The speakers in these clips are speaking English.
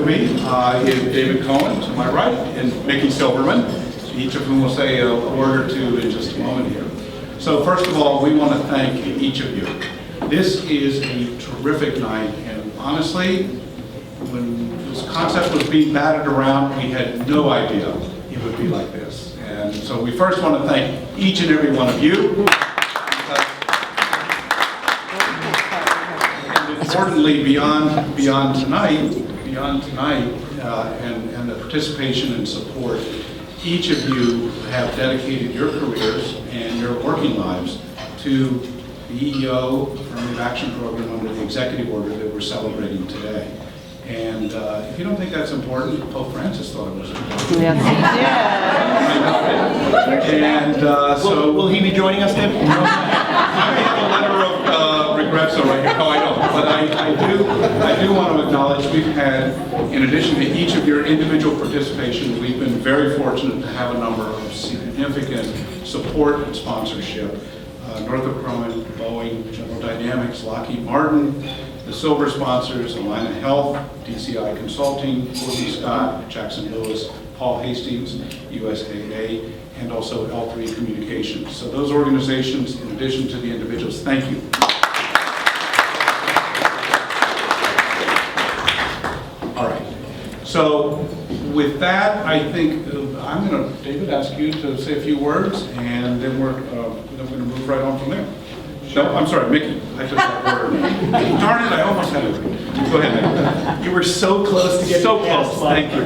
Me is David Cohen to my right and Mickey Silverman, each of whom will say a word or two in just a moment here. So first of all, we want to thank each of you. This is a terrific night, and honestly, when this concept was being batted around, we had no idea it would be like this. And so we first want to thank each and every one of you. And importantly, beyond tonight, and the participation and support, each of you have dedicated your careers and your working lives to the EEO Affirmative Action Program under the executive order that we're celebrating today. And if you don't think that's important, Pope Francis thought it was important. Yes, he did. And so... Will he be joining us, Tim? I have a letter of regrets right here. No, I don't. But I do want to acknowledge we've had, in addition to each of your individual participation, we've been very fortunate to have a number of significant support and sponsorship. Northrop Grumman, Boeing, General Dynamics, Lockheed Martin, the silver sponsors, Alina Health, DCI Consulting, Gordon Scott, Jackson Lewis, Paul Hastings, USAA, and also L3 Communications. So those organizations, in addition to the individuals, thank you. All right. So with that, I think I'm going to, David, ask you to say a few words, and then we're going to move right on from there. No, I'm sorry, Mickey. I just got word. Darn it, I almost had it. Go ahead, Mickey. You were so close to getting So close. Thank you.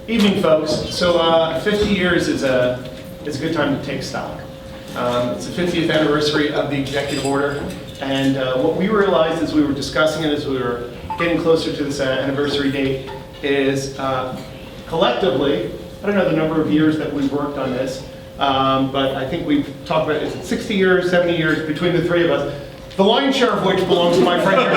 Evening, folks. So 50 years is a good time to take stock. It's the 50th anniversary of the executive order, and what we realized as we were discussing it, as we were getting closer to this anniversary date, is collectively, I don't know the number of years that we've worked on this, but I think we've talked about, is it 60 years, 70 years between the three of us, the lion's share of which belongs to my friend here.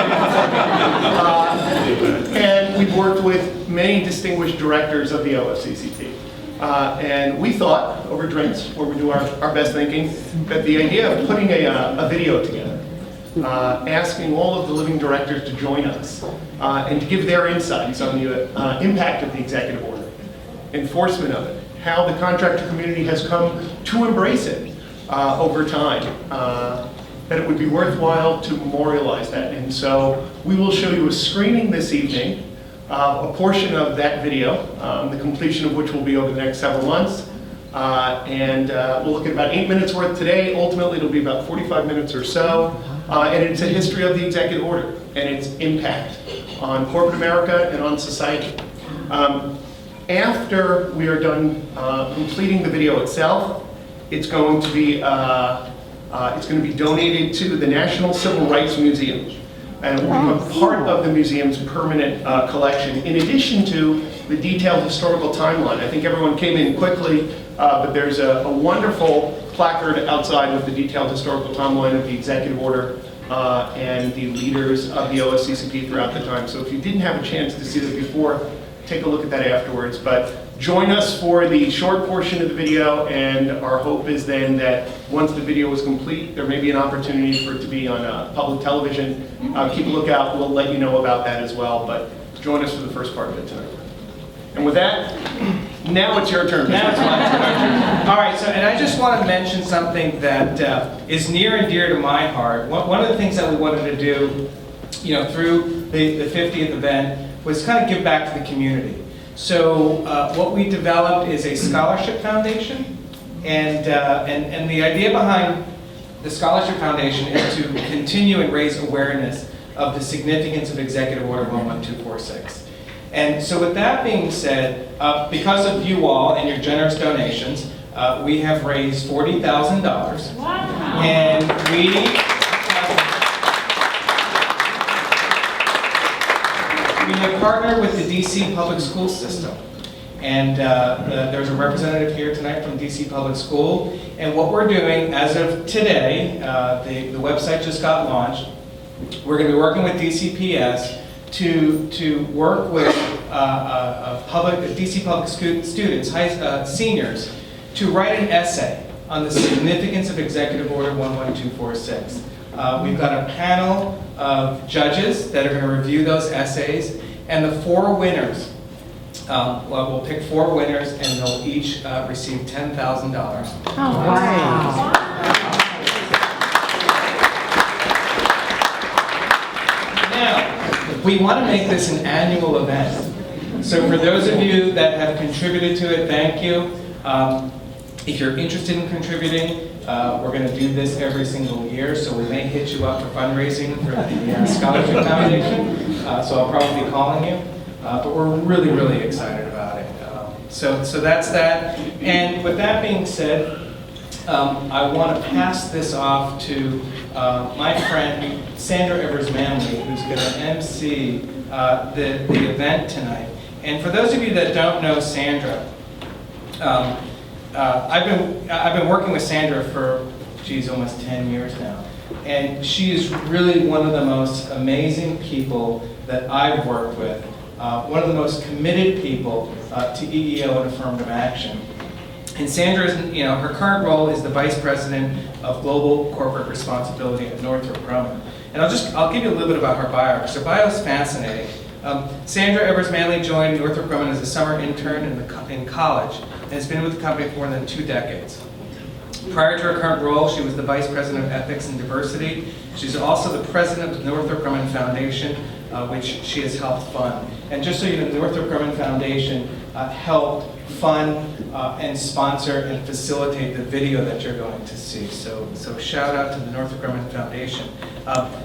And we've worked with many distinguished directors of the OFCCP. And we thought, over drinks, where we do our best thinking, that the idea of putting a video together, asking all of the living directors to join us, and to give their insights on the impact of the executive order, enforcement of it, how the contractor community has come to embrace it over time, that it would be worthwhile to memorialize that. And so we will show you a screening this evening, a portion of that video, the completion of which will be over the next several months. And we'll look at about 8 minutes worth today. Ultimately, it'll be about 45 minutes or so. And it's a history of the executive order and its impact on corporate America and on society. After we are done completing the video itself, it's going to be donated to the National Civil Rights Museum, and it will become part of the museum's permanent collection, in addition to the detailed historical timeline. I think everyone came in quickly, but there's a wonderful placard outside with the detailed historical timeline of the executive order and the leaders of the OSCCP throughout the time. So if you didn't have a chance to see that before, take a look at that afterwards. But join us for the short portion of the video, and our hope is then that once the video is complete, there may be an opportunity for it to be on public television. Keep a lookout. We'll let you know about that as well, but join us for the first part of it tonight. And with that, now it's your turn. Now it's my turn. All right, so, and I just want to mention something that is near and dear to my heart. One of the things that we wanted to do, through the 50th event was kind of give back to the community. So what we developed is a scholarship foundation, and the idea behind the scholarship foundation is to continue and raise awareness of the significance of Executive Order 11246. And so with that being said, because of you all and your generous donations, we have raised $40,000. Wow. And we have partnered with the DC Public School System. And there's a representative here tonight from DC Public School. And what we're doing as of today, the website just got launched. We're going to be working with DCPS to work with DC Public students, seniors, to write an essay on the significance of Executive Order 11246. We've got a panel of judges that are going to review those essays, And the 4 winners, well, we'll pick 4 winners, and they'll each receive $10,000. Oh, wow. Now, we want to make this an annual event. So for those of you that have contributed to it, thank you. If you're interested in contributing, we're going to do this every single year, so we may hit you up for fundraising for the Scholarship Foundation. So I'll probably be calling you. But we're really, really excited about it. So that's that. And with that being said, I want to pass this off to my friend Sandra Evers-Manley, who's going to MC the event tonight. And for those of you that don't know Sandra, I've been working with Sandra for, geez, almost 10 years now. And she is really one of the most amazing people that I've worked with. One of the most committed people to EEO and affirmative action. And Sandra is, her current role is the Vice President of Global Corporate Responsibility at Northrop Grumman. And I'll give you a little bit about her bio, because her bio is fascinating. Sandra Evers-Manley joined Northrop Grumman as a summer intern in college, and has been with the company for more than 2 decades. Prior to her current role, she was the Vice President of Ethics and Diversity. She's also the President of the Northrop Grumman Foundation, which she has helped fund. And just so you know, the Northrop Grumman Foundation helped fund and sponsor and facilitate the video that you're going to see. So shout out to the Northrop Grumman Foundation.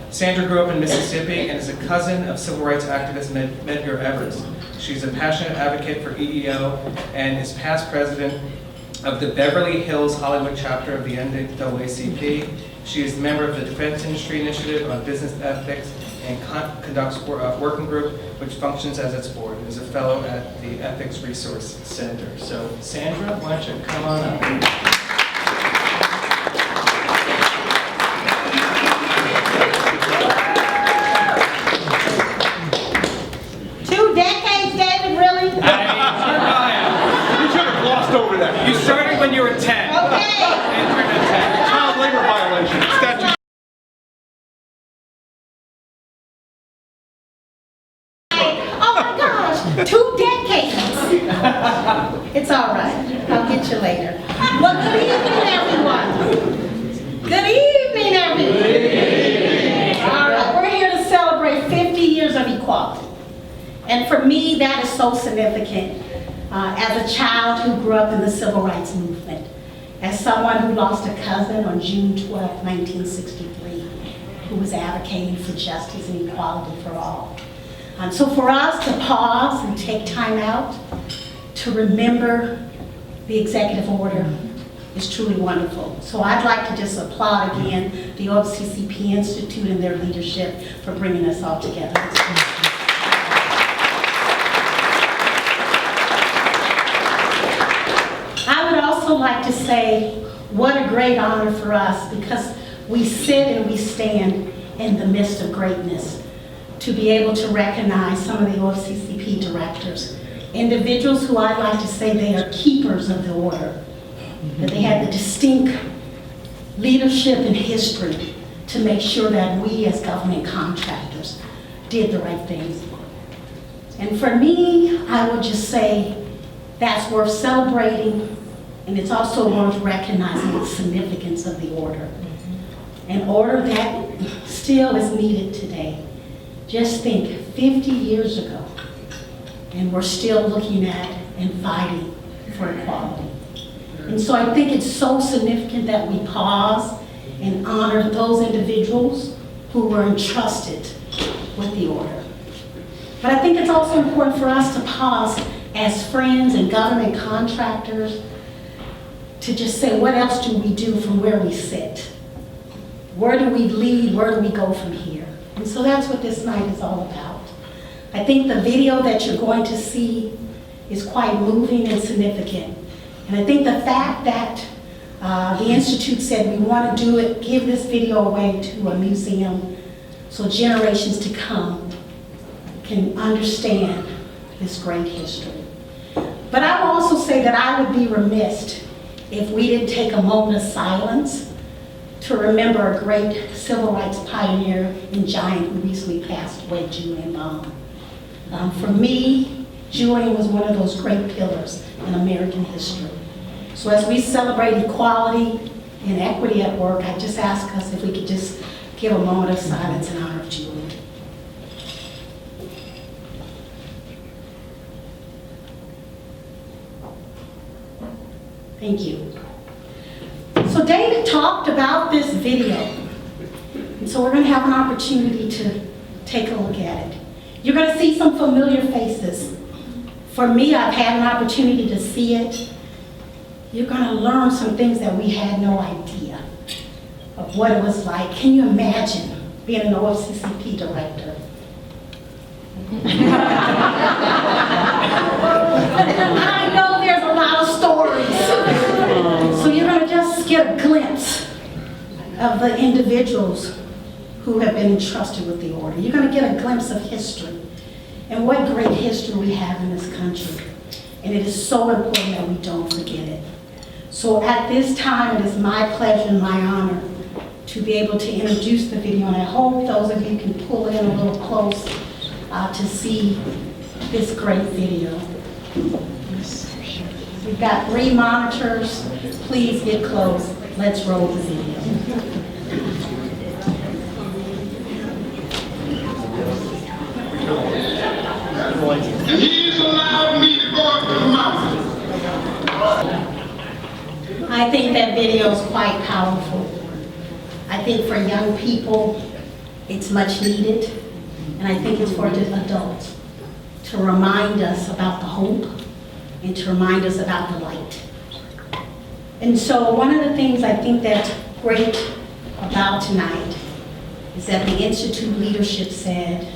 Sandra grew up in Mississippi and is a cousin of civil rights activist Medgar Evers. She's a passionate advocate for EEO and is past president of the Beverly Hills Hollywood chapter of the NAACP. She is a member of the Defense Industry Initiative on Business Ethics and conducts a working group which functions as its board, and is a fellow at the Ethics Resource Center. So Sandra, why don't you come on up? 2 decades, David, really? You should have glossed over that. You started when you were 10. Okay. And turned to 10. Child labor violation, statute. Oh my gosh, 2 decades. It's all right. I'll get you later. Well, good evening, everyone. Good evening, everyone. All right, we're here to celebrate 50 years of equality. And for me, that is so significant. As a child who grew up in the civil rights movement, as someone who lost a cousin on June 12, 1963, who was advocating for justice and equality for all. So for us to pause and take time out to remember the executive order is truly wonderful. So I'd like to just applaud again the OFCCP Institute and their leadership for bringing us all together. I would also like to say what a great honor for us, because we sit and we stand in the midst of greatness, to be able to recognize some of the OFCCP directors, individuals who I'd like to say they are keepers of the order, that they had the distinct leadership and history to make sure that we as government contractors did the right things. And for me, I would just say that's worth celebrating, and it's also worth recognizing the significance of the order. An order that still is needed today. Just think, 50 years ago, and we're still looking at and fighting for equality. And so I think it's so significant that we pause and honor those individuals who were entrusted with the order. But I think it's also important for us to pause as friends and government contractors to just say, what else do we do from where we sit? Where do we lead? Where do we go from here? And so that's what this night is all about. I think the video that you're going to see is quite moving and significant. And I think the fact that the Institute said we want to do it, give this video away to a museum so generations to come can understand this great history. But I will also say that I would be remiss if we didn't take a moment of silence to remember a great civil rights pioneer and giant who recently passed away, Julian Bond. For me, Julian was one of those great pillars in American history. So as we celebrate equality and equity at work, I just ask us if we could just give a moment of silence in honor of Julian. Thank you. So David talked about this video. And so we're going to have an opportunity to take a look at it. You're going to see some familiar faces. For me, I've had an opportunity to see it. You're going to learn some things that we had no idea of what it was like. Can you imagine being an OFCCP director? I know there's a lot of stories. So you're going to just get a glimpse of the individuals who have been entrusted with the order. You're going to get a glimpse of history and what great history we have in this country. And it is so important that we don't forget it. So at this time, it is my pleasure and my honor to be able to introduce the video. And I hope those of you can pull in a little close to see this great video. We've got 3 monitors. Please get close. Let's roll the video. And he's allowed me to go up to the mountain. I think that video is quite powerful. I think for young people, it's much needed. And I think it's for adults to remind us about the hope and to remind us about the light. And so one of the things I think that's great about tonight is that the Institute leadership said,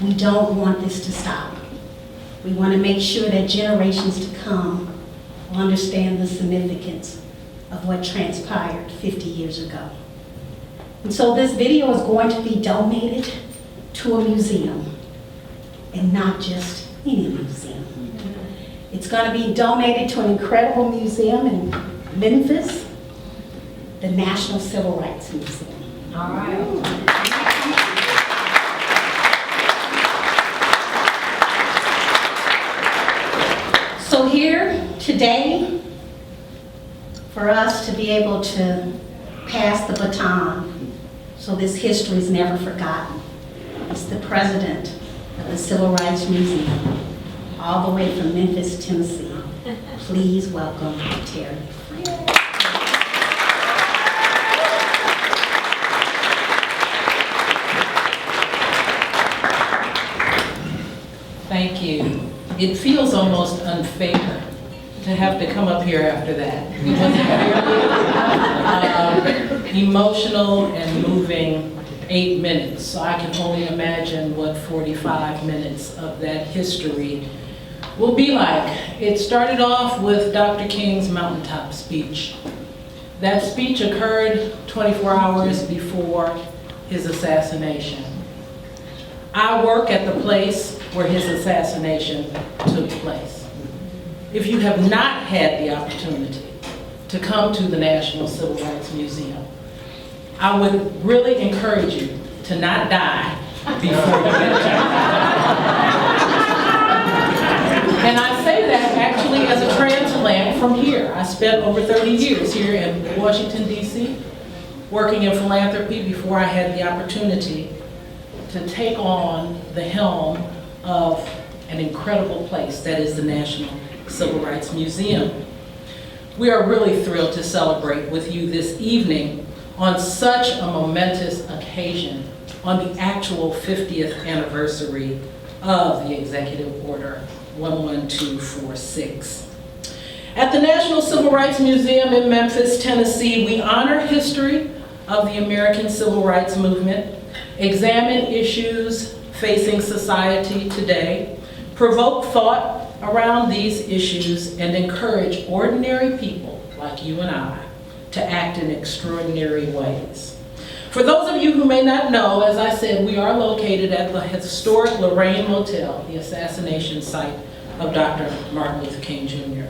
we don't want this to stop. We want to make sure that generations to come will understand the significance of what transpired 50 years ago. And so this video is going to be donated to a museum, and not just any museum. It's going to be donated to an incredible museum in Memphis, the National Civil Rights Museum. All right. So here today, for us to be able to pass the baton so this history is never forgotten, is the president of the Civil Rights Museum, all the way from Memphis, Tennessee. Please welcome Terry. Thank you. It feels almost unfair to have to come up here after that. It was a very emotional and moving 8 minutes, so I can only imagine what 45 minutes of that history will be like. It started off with Dr. King's mountaintop speech. That speech occurred 24 hours before his assassination. I work at the place where his assassination took place. If you have not had the opportunity to come to the National Civil Rights Museum, I would really encourage you to not die before you get there. And I say that actually as a transplant from here. I spent over 30 years here in Washington, D.C., working in philanthropy before I had the opportunity to take on the helm of an incredible place that is the National Civil Rights Museum. We are really thrilled to celebrate with you this evening on such a momentous occasion, on the actual 50th anniversary of the Executive Order 11246. At the National Civil Rights Museum in Memphis, Tennessee, we honor history of the American Civil Rights Movement, examine issues facing society today, provoke thought around these issues, and encourage ordinary people like you and I to act in extraordinary ways. For those of you who may not know, as I said, we are located at the historic Lorraine Motel, the assassination site of Dr. Martin Luther King Jr.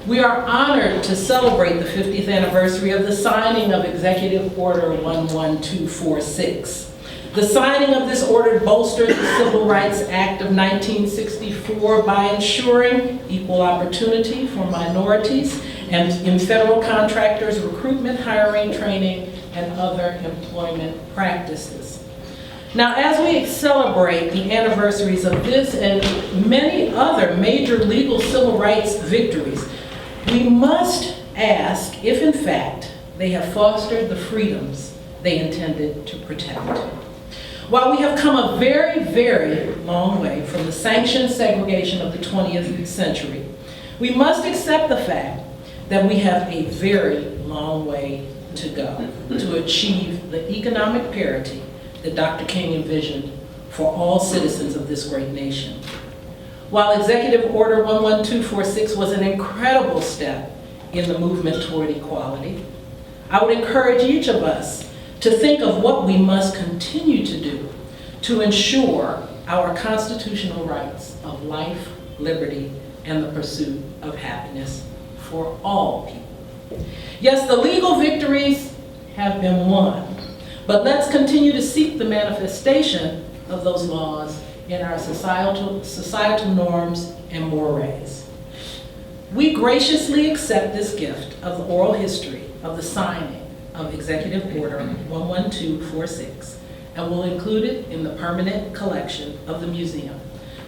We are honored to celebrate the 50th anniversary of the signing of Executive Order 11246, The signing of this order bolstered the Civil Rights Act of 1964 by ensuring equal opportunity for minorities and in federal contractors' recruitment, hiring, training, and other employment practices. Now, as we celebrate the anniversaries of this and many other major legal civil rights victories, we must ask if, in fact, they have fostered the freedoms they intended to protect. While we have come a very, very long way from the sanctioned segregation of the 20th century, we must accept the fact that we have a very long way to go to achieve the economic parity that Dr. King envisioned for all citizens of this great nation. While Executive Order 11246 was an incredible step in the movement toward equality, I would encourage each of us to think of what we must continue to do to ensure our constitutional rights of life, liberty, and the pursuit of happiness for all people. Yes, the legal victories have been won, but let's continue to seek the manifestation of those laws in our societal norms and mores. We graciously accept this gift of the oral history of the signing of Executive Order 11246 and will include it in the permanent collection of the museum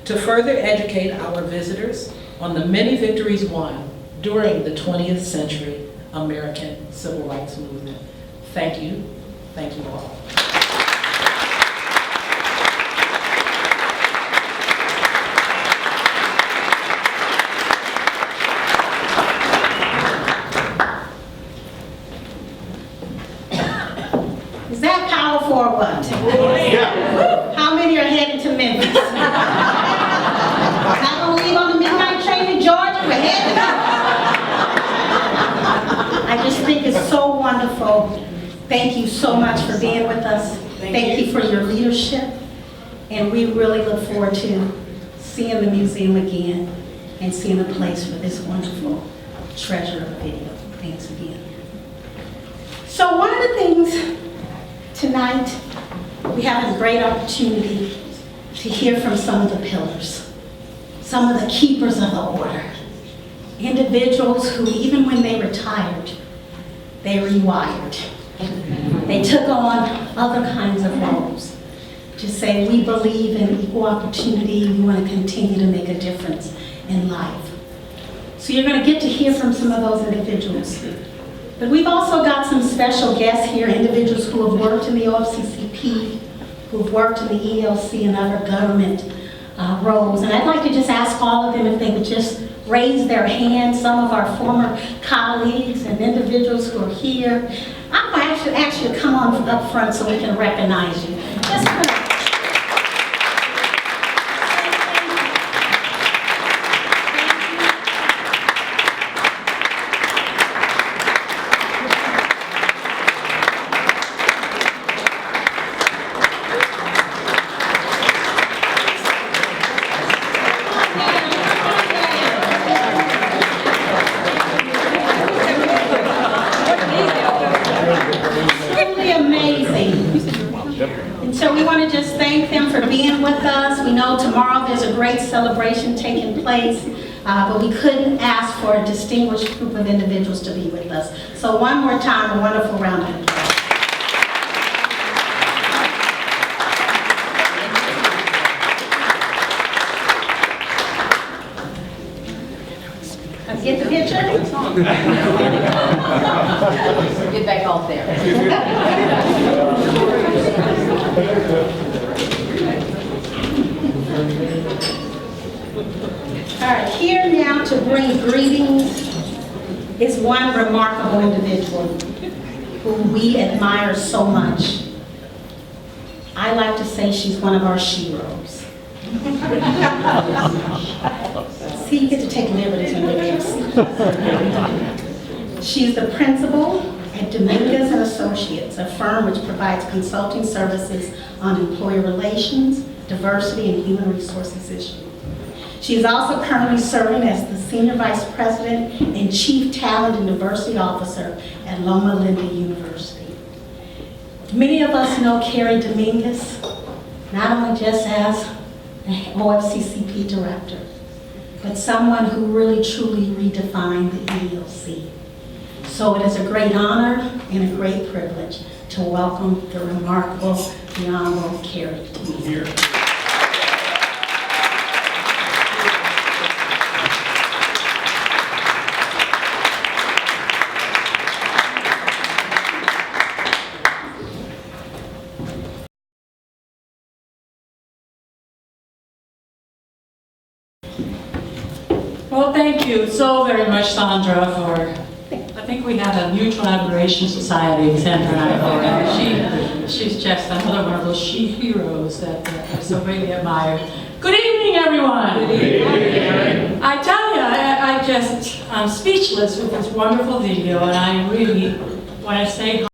to further educate our visitors on the many victories won during the 20th century American Civil Rights Movement. Thank you. Thank you all. Is that powerful or what? Yeah. How many are headed to Memphis? Not gonna leave on the midnight train to Georgia, we're headed up. I just think it's so wonderful. Thank you so much for being with us. Thank you for your leadership. And we really look forward to seeing the museum again and seeing a place for this wonderful treasure of a video. Thanks again. So one of the things tonight, we have a great opportunity to hear from some of the pillars, some of the keepers of the order, individuals who, even when they retired, they rewired. They took on other kinds of roles to say, we believe in equal opportunity, we want to continue to make a difference in life. So you're going to get to hear from some of those individuals. But we've also got some special guests here, individuals who have worked in the OFCCP, who've worked in the ELC and other government roles. And I'd like to just ask all of them if they would just raise their hands, some of our former colleagues and individuals who are here. I'm going to actually ask you to come on up front so we can recognize you. Just come on. Truly amazing. And so we want to just thank them for being with us. We know tomorrow there's a great celebration taking place, but we couldn't ask for a distinguished group of individuals to be with us. So one more time, a wonderful round of applause. Get the picture? Get back off there. All right, here now to bring greetings is one remarkable individual who we admire so much. I like to say she's one of our sheroes. See, you get to take liberties when you're there. She's the principal at Dominguez and Associates, a firm which provides consulting services on employee relations, diversity, and human resources issues. She is also currently serving as the Senior Vice President and Chief Talent and Diversity Officer at Loma Linda University. Many of us know Carrie Dominguez, not only just as the OFCCP director, but someone who really truly redefined the EEOC. So it is a great honor and a great privilege to welcome the remarkable, the Honorable Carrie Dominguez. Well, thank you so very much, Sandra, for, I think we had a mutual admiration society, Sandra and I, for her. She's just another one of those heroes that I so greatly admire. Good evening, everyone. Good evening. I tell you, I'm speechless with this wonderful video, and I really want to say